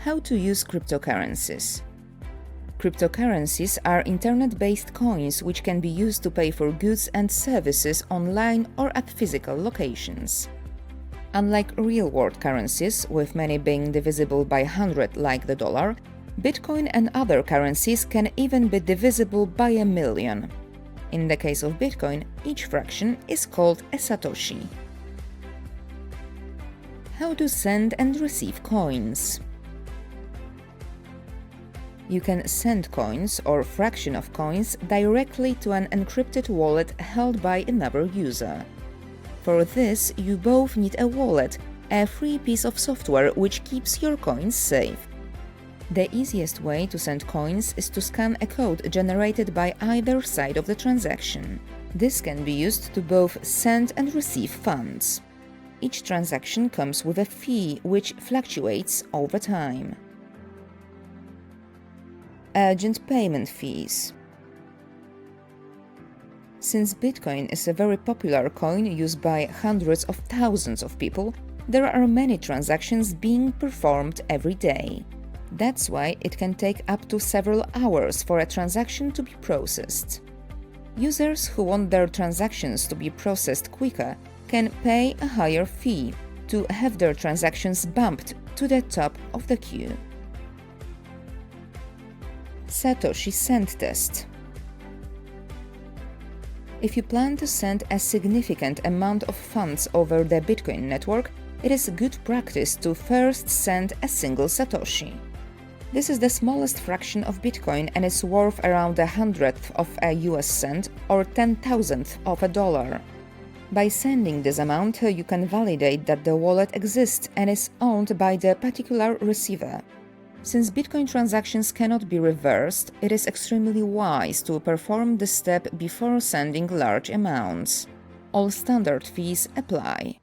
How to use cryptocurrencies. Cryptocurrencies are internet-based coins which can be used to pay for goods and services online or at physical locations. Unlike real-world currencies, with many being divisible by 100 like the dollar, Bitcoin and other currencies can even be divisible by 1,000,000. In the case of Bitcoin, each fraction is called a Satoshi. How to send and receive coins. You can send coins or fraction of coins directly to an encrypted wallet held by another user. For this, you both need a wallet, a free piece of software which keeps your coins safe. The easiest way to send coins is to scan a code generated by either side of the transaction. This can be used to both send and receive funds. Each transaction comes with a fee which fluctuates over time. Urgent payment fees. Since Bitcoin is a very popular coin used by hundreds of thousands of people, there are many transactions being performed every day. That's why it can take up to several hours for a transaction to be processed. Users who want their transactions to be processed quicker can pay a higher fee to have their transactions bumped to the top of the queue. Satoshi Send Test. If you plan to send a significant amount of funds over the Bitcoin network, it is good practice to first send a single Satoshi. This is the smallest fraction of Bitcoin and is worth around 1/100th of a US cent or 10,000th of a dollar. By sending this amount, you can validate that the wallet exists and is owned by the particular receiver. Since Bitcoin transactions cannot be reversed, it is extremely wise to perform this step before sending large amounts. All standard fees apply.